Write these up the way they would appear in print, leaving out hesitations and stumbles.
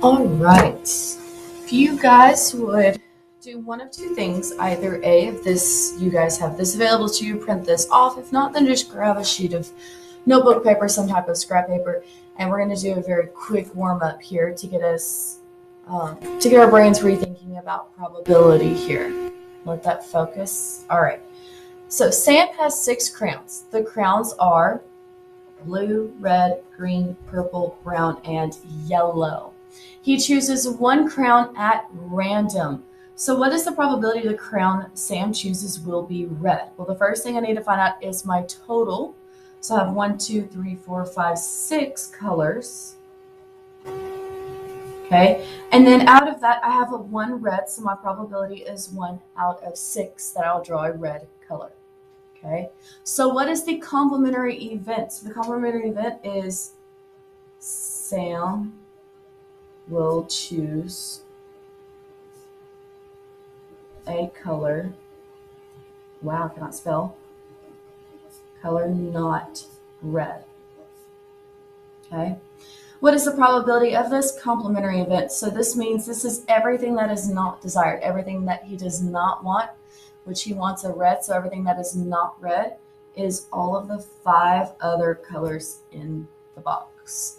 All right. If you guys would do one of two things, either A, if you guys have this available to you, print this off. If not, then just grab a sheet of notebook paper, some type of scrap paper, and we're going to do a very quick warm up here to get us, to get our brains rethinking about probability here. Let that focus. All right. So Sam has 6 crowns. The crowns are blue, red, green, purple, brown, and yellow. He chooses one crown at random. So what is the probability the crown Sam chooses will be red? Well, the first thing I need to find out is my total. So I have 1, 2, 3, 4, 5, 6 colors. Okay, and then out of that, I have a 1 red, so my probability is 1 out of 6 that I'll draw a red color. Okay, so what is the complementary event? So the complementary event is Sam will choose a color. Wow, I cannot spell. Color not red. Okay. What is the probability of this complementary event? So this means this is everything that is not desired, everything that he does not want, which he wants a red. So everything that is not red is all of the 5 other colors in the box.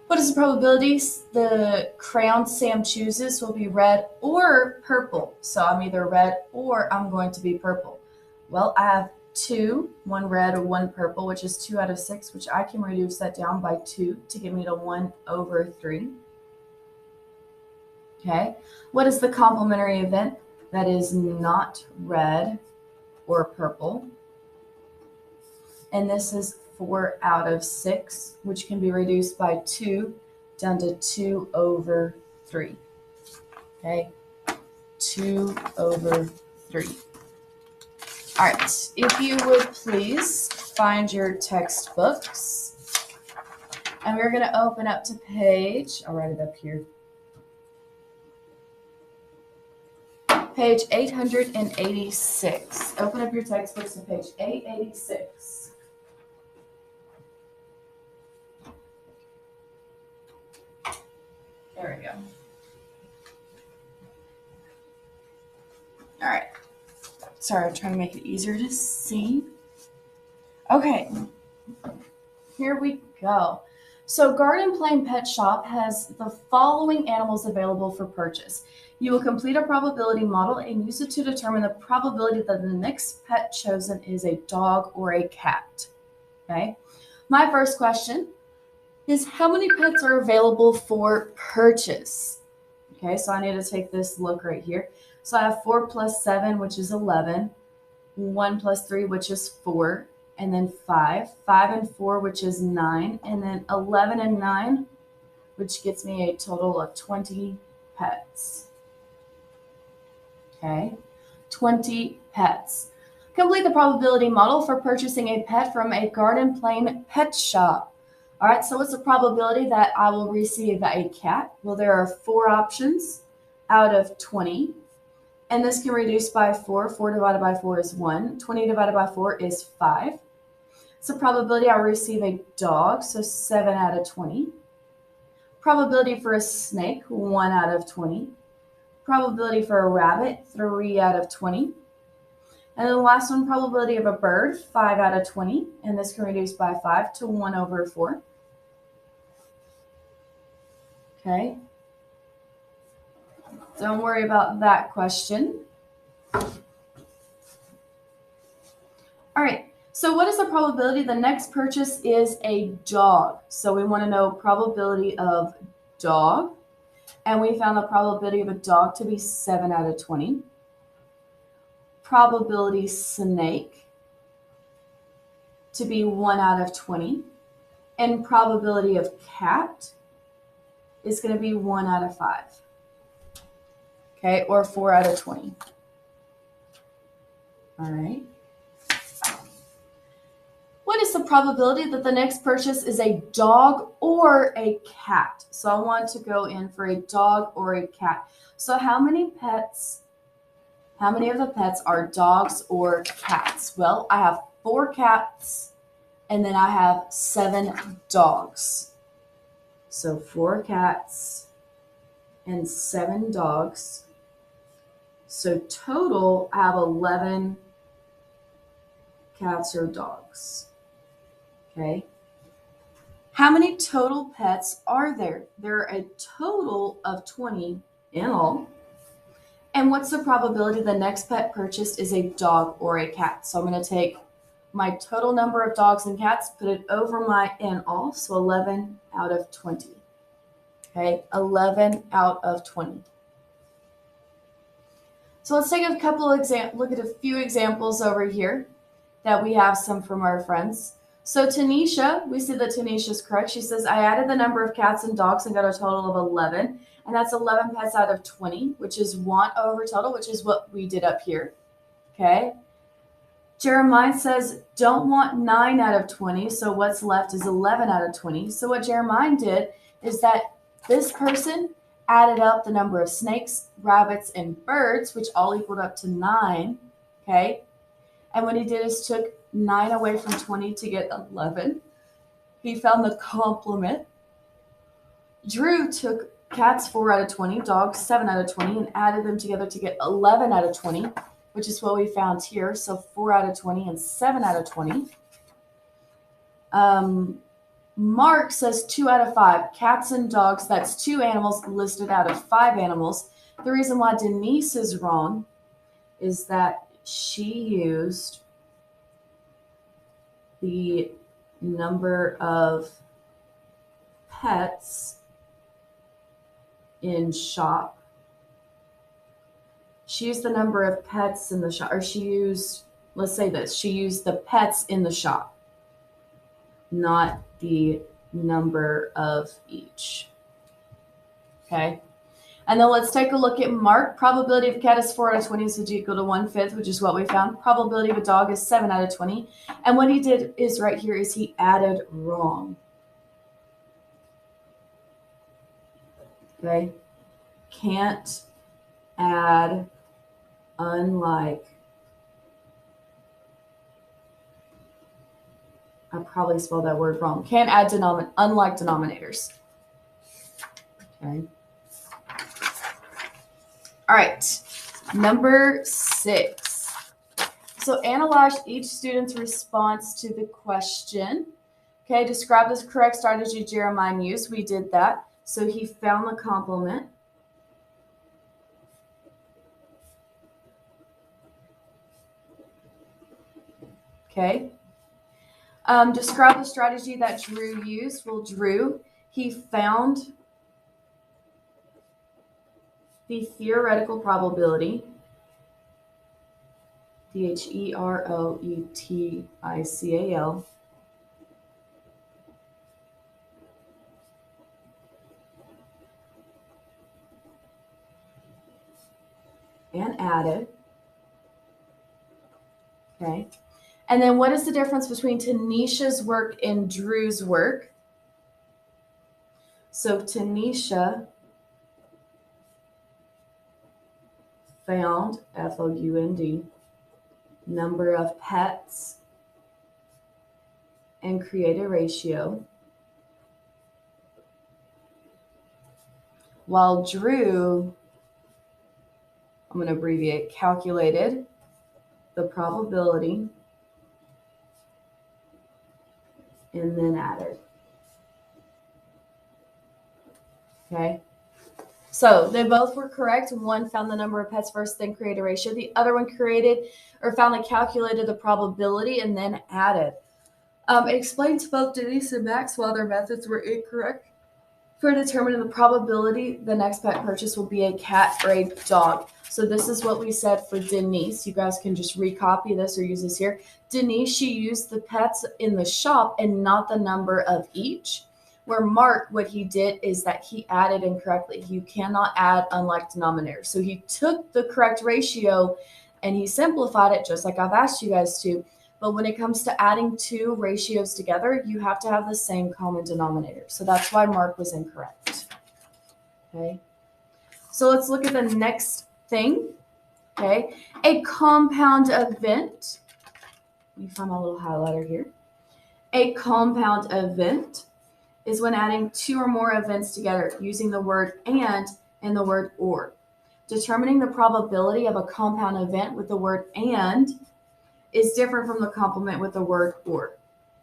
What is the probability the crown Sam chooses will be red or purple? So I'm either red or I'm going to be purple. Well, I have 2, 1 red or 1 purple, which is 2 out of 6, which I can reduce that down by 2 to get me to 1 over 3. Okay. What is the complementary event that is not red or purple? And this is 4 out of 6, which can be reduced by 2 down to 2 over 3. Okay, 2 over 3. All right, if you would please find your textbooks. And we're going to open up to page, I'll write it up here. Page 886. Open up your textbooks to page 886. There we go. All right. Sorry, I'm trying to make it easier to see. Okay. Here we go. So Garden Plain Pet Shop has the following animals available for purchase. You will complete a probability model and use it to determine the probability that the next pet chosen is a dog or a cat. Okay. My first question is how many pets are available for purchase? Okay, so I need to take this look right here. So I have 4 plus 7, which is 11, 1 plus 3, which is 4, and then 5 and 4, which is 9, and then 11 and 9, which gets me a total of 20 pets. Okay, 20 pets. Complete the probability model for purchasing a pet from a Garden Plain Pet Shop. All right, so what's the probability that I will receive a cat? Well, there are 4 options out of 20. And this can reduce by 4. 4 divided by 4 is 1. 20 divided by 4 is 5. So probability I'll receive a dog, so 7 out of 20. Probability for a snake, 1 out of 20. Probability for a rabbit, 3 out of 20. And then the last one, probability of a bird, 5 out of 20. And this can reduce by 5 to 1 over 4. Okay. Don't worry about that question. All right. So what is the probability the next purchase is a dog? So we want to know probability of dog. And we found the probability of a dog to be 7 out of 20. Probability snake to be 1 out of 20. And probability of cat is going to be 1 out of 5. Okay, or 4 out of 20. All right. What is the probability that the next purchase is a dog or a cat? So I want to go in for a dog or a cat. So how many of the pets are dogs or cats? Well, I have 4 cats and then I have 7 dogs. So 4 cats and 7 dogs. So total, I have 11 cats or dogs. Okay. How many total pets are there? There are a total of 20 in all. And what's the probability the next pet purchased is a dog or a cat? So I'm going to take my total number of dogs and cats, put it over my in all, so 11 out of 20. Okay, 11 out of 20. So let's take a couple of look at a few examples over here that we have some from our friends. So Tanisha, we see that Tanisha is correct. She says, I added the number of cats and dogs and got a total of 11. And that's 11 pets out of 20, which is 1 over total, which is what we did up here. Okay. Jeremiah says, don't want 9 out of 20. So what's left is 11 out of 20. So what Jeremiah did is that this person added up the number of snakes, rabbits, and birds, which all equaled up to 9. Okay. And what he did is took 9 away from 20 to get 11. He found the complement. Drew took cats 4 out of 20, dogs 7 out of 20, and added them together to get 11 out of 20, which is what we found here. So 4 out of 20 and 7 out of 20. Mark says 2 out of 5. Cats and dogs, that's 2 animals listed out of 5 animals. The reason why Denise is wrong is that she used the number of pets in shop. She used the number of pets in the shop, or she used, let's say this, she used the pets in the shop, not the number of each. Okay. And then let's take a look at Mark. Probability of a cat is 4 out of 20, so it's equal to 1/5, which is what we found. Probability of a dog is 7 out of 20. And what he did is right here is he added wrong. Okay. Can't add unlike. I probably spelled that word wrong. Can't add unlike denominators. Okay. All right, number 6. So analyze each student's response to the question. Okay, describe the correct strategy Jeremiah used. We did that. So he found the complement. Okay. Describe the strategy that Drew used. Well, Drew, he found the theoretical probability, theoretical, and added. Okay. And then what is the difference between Tanisha's work and Drew's work? So Tanisha found, F-O-U-N-D, number of pets and create a ratio, while Drew, I'm going to abbreviate, calculated the probability and then added. Okay. So they both were correct. One found the number of pets first, then created a ratio. The other one found and calculated the probability and then added. It explained to both Denise and Max why their methods were incorrect. For determining the probability the next pet purchase will be a cat or a dog. So this is what we said for Denise. You guys can just recopy this or use this here. Denise, she used the pets in the shop and not the number of each. Where Mark, what he did is that he added incorrectly. You cannot add unlike denominators. So he took the correct ratio and he simplified it just like I've asked you guys to. But when it comes to adding 2 ratios together, you have to have the same common denominator. So that's why Mark was incorrect. Okay. So let's look at the next thing. Okay. A compound event. Let me find my little highlighter here. A compound event is when adding 2 or more events together using the word and and the word or. Determining the probability of a compound event with the word and is different from the complement with the word or.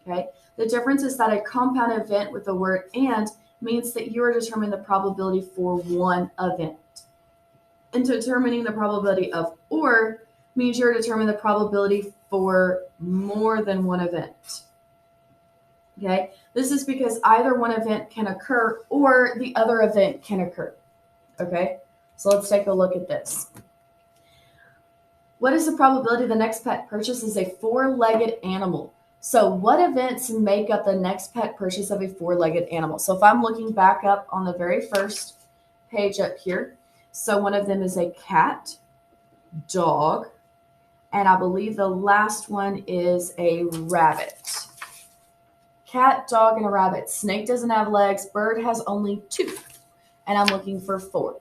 Okay? The difference is that a compound event with the word and means that you are determining the probability for one event. And determining the probability of or means you're determining the probability for more than one event. Okay? This is because either one event can occur or the other event can occur. Okay? So let's take a look at this. What is the probability the next pet purchase is a four-legged animal? So what events make up the next pet purchase of a four-legged animal? So if I'm looking back up on the very first page up here, so one of them is a cat, dog, and I believe the last one is a rabbit. Cat, dog, and a rabbit. Snake doesn't have legs. Bird has only two. And I'm looking for four.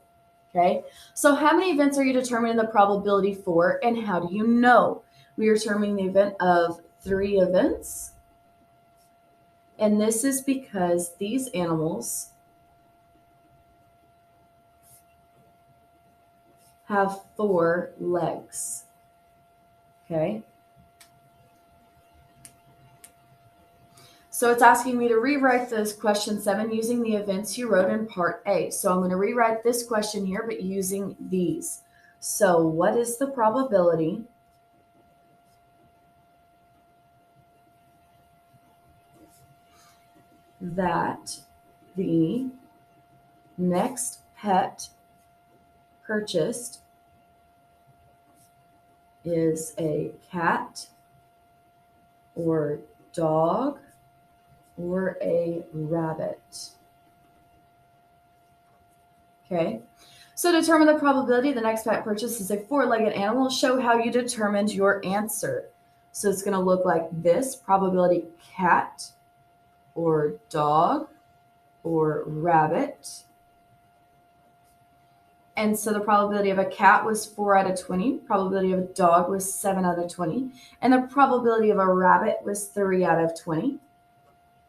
Okay, so how many events are you determining the probability for, and how do you know? We are determining the event of 3 events. And this is because these animals have 4 legs. Okay. So it's asking me to rewrite this question 7 using the events you wrote in part A. So I'm going to rewrite this question here, but using these. So what is the probability that the next pet purchased is a cat or dog or a rabbit? Okay, so determine the probability the next pet purchase is a 4-legged animal. Show how you determined your answer. So it's going to look like this: probability cat or dog or rabbit. And so the probability of a cat was 4 out of 20. Probability of a dog was 7 out of 20. And the probability of a rabbit was 3 out of 20.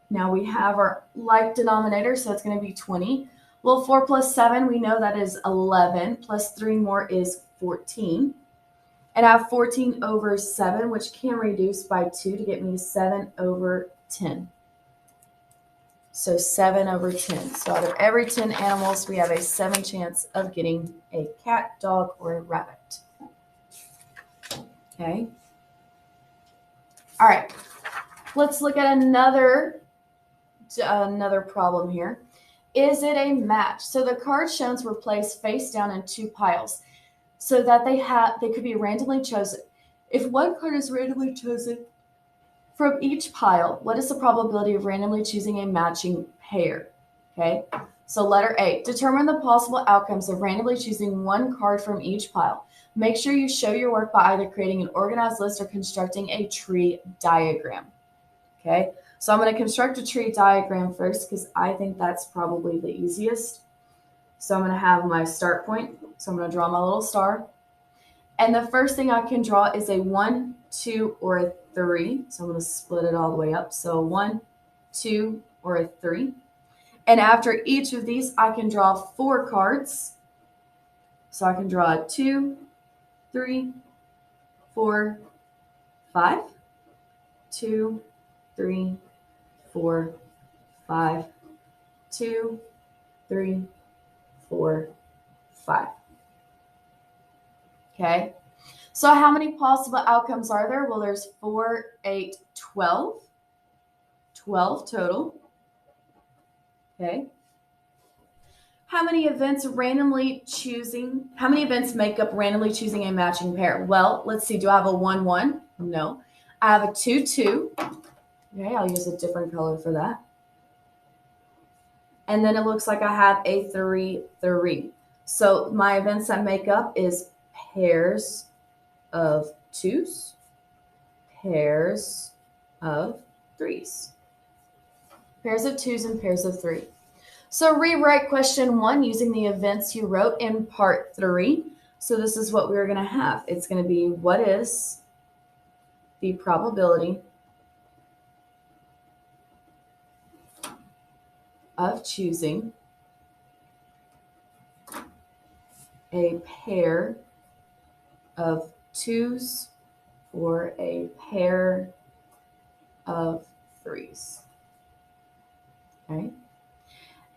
Now we have our like denominator, so it's going to be 20. Well, 4 plus 7, we know that is 11. Plus 3 more is 14. And I have 14 over 7, which can reduce by 2 to get me 7 over 10. So 7 over 10. So out of every 10 animals, we have a 7 chance of getting a cat, dog, or a rabbit. Okay. All right. Let's look at another problem here. Is it a match? So the cards shown were placed face down in 2 piles so that they could be randomly chosen. If one card is randomly chosen from each pile, what is the probability of randomly choosing a matching pair? Okay, so letter A, determine the possible outcomes of randomly choosing one card from each pile. Make sure you show your work by either creating an organized list or constructing a tree diagram. Okay, so I'm going to construct a tree diagram first because I think that's probably the easiest. So I'm going to have my start point. So I'm going to draw my little star. And the first thing I can draw is a 1, 2, or a 3. So I'm going to split it all the way up. So 1, 2, or a 3. And after each of these, I can draw 4 cards. So I can draw a 2, 3, 4, 5. 2, 3, 4, 5. 2, 3, 4, 5. Okay. So how many possible outcomes are there? Well, there's 4, 8, 12. 12 total. Okay. How many events make up randomly choosing a matching pair? Well, let's see. Do I have a 1, 1? No. I have a 2, 2. Okay, I'll use a different color for that. And then it looks like I have a 3, 3. So my events that make up is pairs of 2s, pairs of 3s. Pairs of 2s and pairs of 3. So rewrite question 1 using the events you wrote in part 3. So this is what we're going to have. It's going to be, what is the probability of choosing a pair of 2s or a pair of 3s. Okay.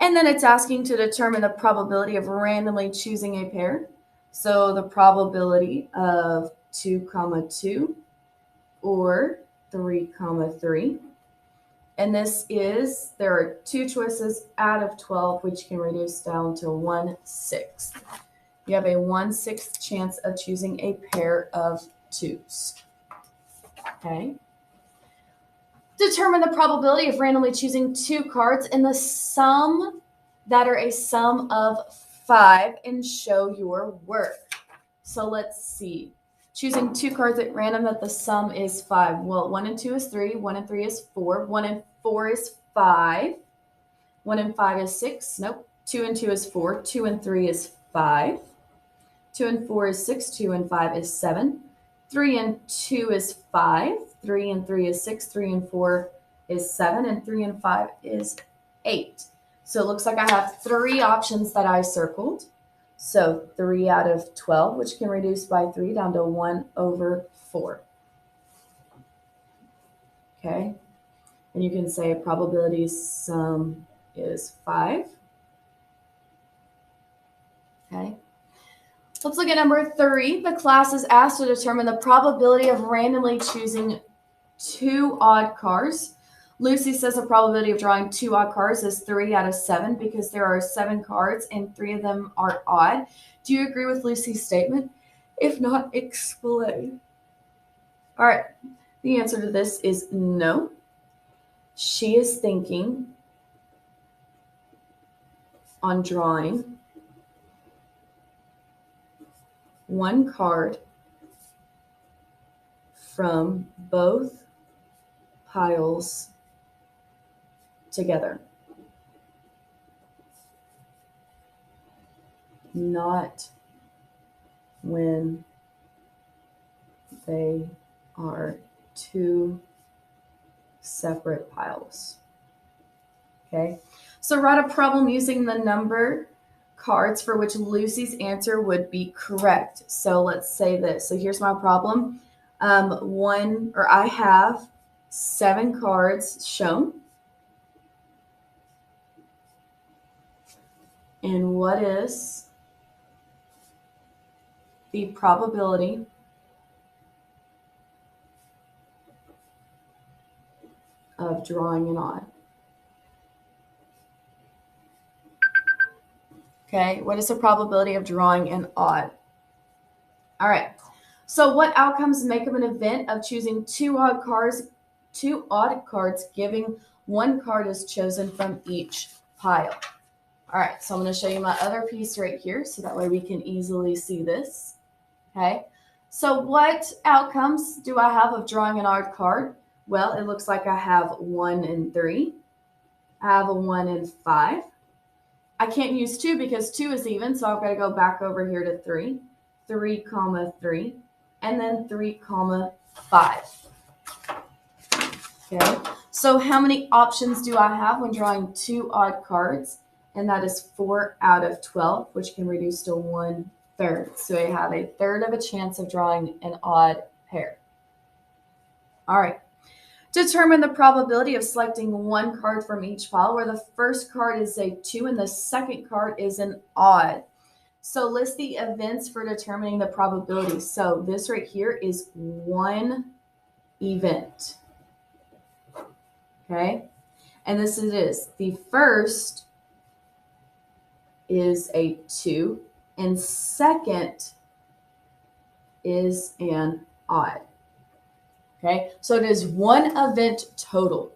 And then it's asking to determine the probability of randomly choosing a pair. So the probability of 2, 2 or 3, 3. And this is, there are 2 choices out of 12, which can reduce down to 1/6. You have a 1/6 chance of choosing a pair of 2s. Okay. Determine the probability of randomly choosing 2 cards in the sum that are a sum of 5 and show your work. So let's see. Choosing 2 cards at random that the sum is 5. Well, 1 and 2 is 3, 1 and 3 is 4, 1 and 4 is 5, 1 and 5 is 6. Nope. 2 and 2 is 4, 2 and 3 is 5, 2 and 4 is 6, 2 and 5 is 7, 3 and 2 is 5, 3 and 3 is 6, 3 and 4 is 7, and 3 and 5 is 8. So it looks like I have 3 options that I circled. So 3 out of 12, which can reduce by 3 down to 1/4. Okay. And you can say probability sum is 5. Okay. Let's look at number 3. The class is asked to determine the probability of randomly choosing 2 odd cards. Lucy says the probability of drawing 2 odd cards is 3 out of 7 because there are 7 cards and 3 of them are odd. Do you agree with Lucy's statement? If not, explain. All right. The answer to this is no. She is thinking on drawing 1 card from both piles together. Not when they are 2 separate piles. Okay, so write a problem using the number cards for which Lucy's answer would be correct. So let's say this. So here's my problem. I have 7 cards shown. And what is the probability of drawing an odd? Okay, what is the probability of drawing an odd? All right, so what outcomes make up an event of choosing 2 odd cards, giving 1 card is chosen from each pile? All right, so I'm going to show you my other piece right here so that way we can easily see this. Okay, so what outcomes do I have of drawing an odd card? Well, it looks like I have 1 and 3. I have a 1 and 5. I can't use 2 because 2 is even, so I've got to go back over here to 3, 3, 3, and then 3, 5. Okay, so how many options do I have when drawing 2 odd cards? And that is 4 out of 12, which can reduce to 1/3. So I have a third of a chance of drawing an odd pair. All right. Determine the probability of selecting 1 card from each pile where the first card is a 2 and the second card is an odd. So list the events for determining the probability. So this right here is 1 event. Okay. And this it is. The first is a 2 and second is an odd. Okay, so it is 1 event total.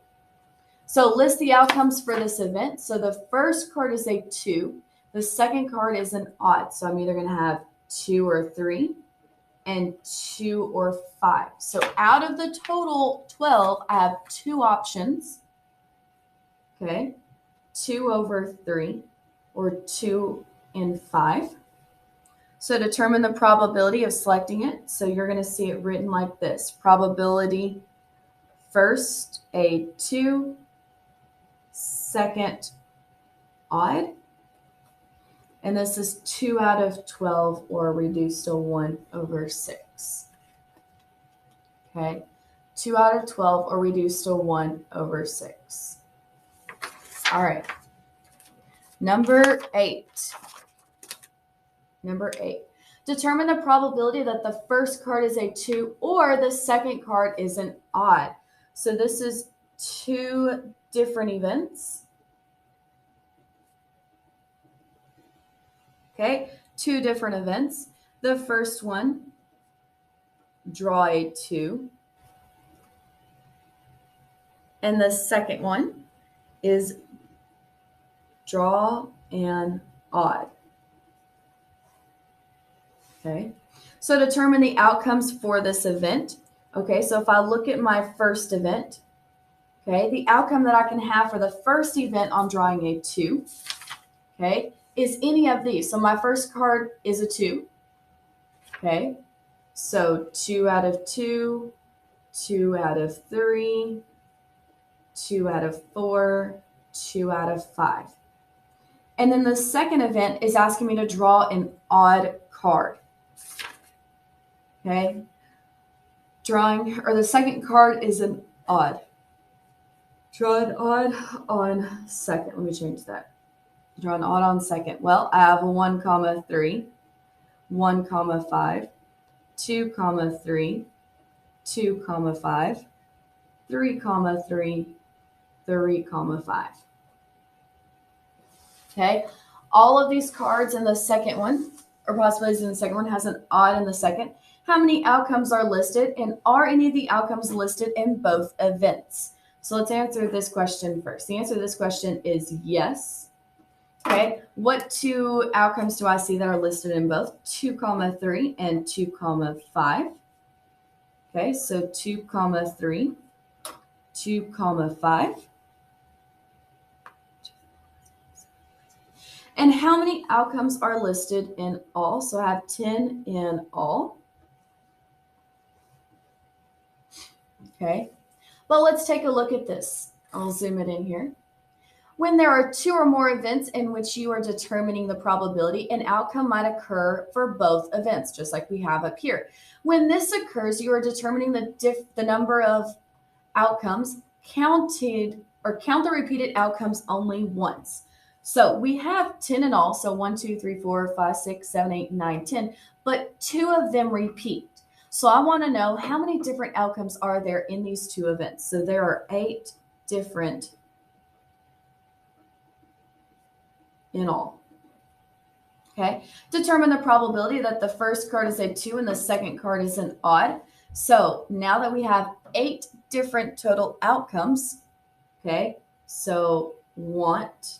So list the outcomes for this event. So the first card is a 2. The second card is an odd. So I'm either going to have 2 or 3 and 2 or 5. So out of the total 12, I have 2 options. Okay, 2/3 or 2 and 5. So determine the probability of selecting it. So you're going to see it written like this. Probability first, a 2, second, odd. And this is 2 out of 12 or reduced to 1 over 6. Okay, 2 out of 12 or reduced to 1 over 6. All right. Number 8. Number 8. Determine the probability that the first card is a 2 or the second card is an odd. So this is 2 different events. Okay, 2 different events. The first one, draw a 2. And the second one is draw an odd. Okay, so determine the outcomes for this event. Okay, so if I look at my first event, okay, the outcome that I can have for the first event on drawing a 2, okay, is any of these. So my first card is a 2. Okay, so 2 out of 2, 2 out of 3, 2 out of 4, 2 out of 5. And then the second event is asking me to draw an odd card. Okay, the second card is an odd. Draw an odd on second. Let me change that. Draw an odd on second. Well, I have a 1, 3, 1, 5, 2, 3, 2, 5, 3, 3, 3, 5. Okay, all of these cards in the second one, or possibilities in the second one, has an odd in the second. How many outcomes are listed, and are any of the outcomes listed in both events? So let's answer this question first. The answer to this question is yes. Okay, what 2 outcomes do I see that are listed in both? 2, 3 and 2, 5. Okay, so 2, 3, 2, 5. And how many outcomes are listed in all? So I have 10 in all. Okay, but let's take a look at this. I'll zoom it in here. When there are 2 or more events in which you are determining the probability, an outcome might occur for both events, just like we have up here. When this occurs, you are determining the number of outcomes counted, or count the repeated outcomes only once. So we have 10 in all, so 1, 2, 3, 4, 5, 6, 7, 8, 9, 10, but 2 of them repeat. So I want to know how many different outcomes are there in these 2 events. So there are 8 different in all. Okay, determine the probability that the first card is a 2 and the second card is an odd. So now that we have 8 different total outcomes, okay, so want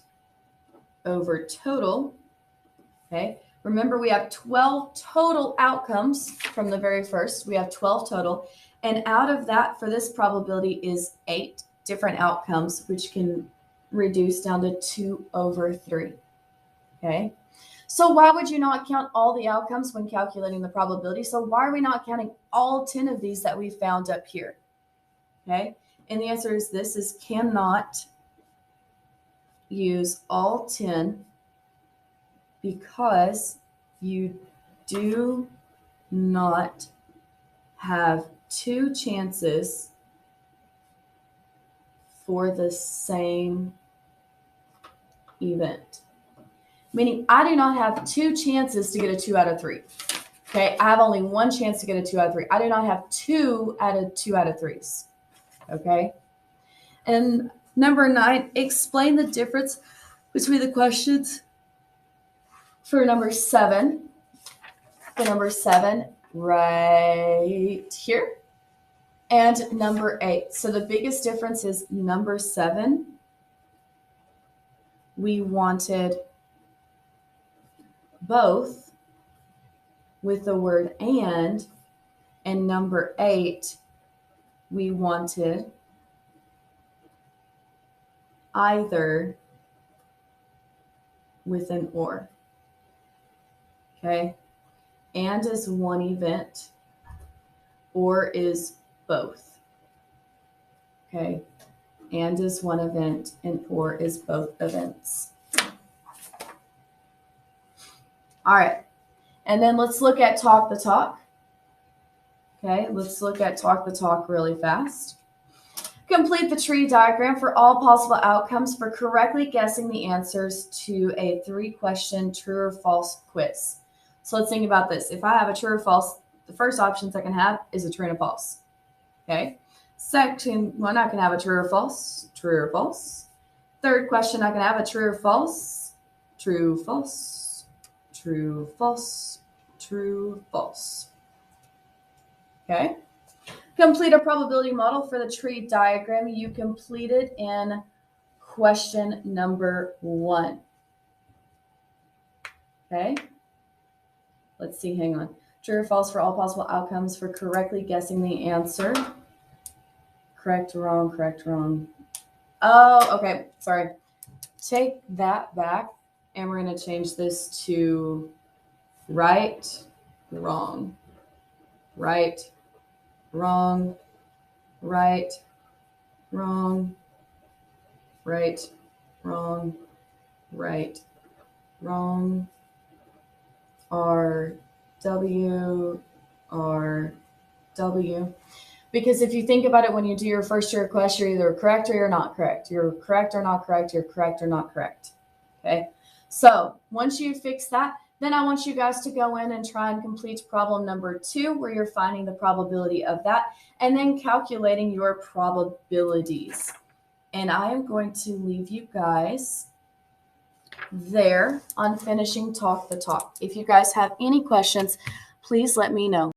over total, okay, remember we have 12 total outcomes from the very first. We have 12 total, and out of that, for this probability, is 8 different outcomes, which can reduce down to 2 over 3. Okay, so why would you not count all the outcomes when calculating the probability? So why are we not counting all 10 of these that we found up here? Okay, and the answer is this is cannot use all 10 because you do not have 2 chances for the same event. Meaning I do not have 2 chances to get a 2 out of 3. Okay, I have only 1 chance to get a 2 out of 3. I do not have 2 out of 3s. Okay, and number 9, explain the difference between the questions for number 7. For number 7, right here, and number 8. So the biggest difference is number 7, we wanted both with the word and number 8, we wanted either with an or. Okay, and is one event, or is both. Okay, and is one event, and or is both events. All right. And then let's look at talk the talk. Okay, let's look at talk the talk really fast. Complete the tree diagram for all possible outcomes for correctly guessing the answers to a 3-question true or false quiz. So let's think about this. If I have a true or false, the first options I can have is a true and a false. Okay. Second one, I can have a true or false, true or false. Third question, I can have a true or false, true, false, true, false, true, false. Okay. Complete a probability model for the tree diagram you completed in question number 1. Okay. Let's see, hang on. True or false for all possible outcomes for correctly guessing the answer. Correct, wrong, correct, wrong. Oh, okay, sorry. Take that back, and we're going to change this to right, wrong, right, wrong, right, wrong, right, wrong, right, wrong, R, W, R, W. Because if you think about it, when you do your first year request, you're either correct or you're not correct. You're correct or not correct. You're correct or not correct. Okay. So once you fix that, then I want you guys to go in and try and complete problem number 2, where you're finding the probability of that and then calculating your probabilities. And I am going to leave you guys there on finishing talk the talk. If you guys have any questions, please let me know.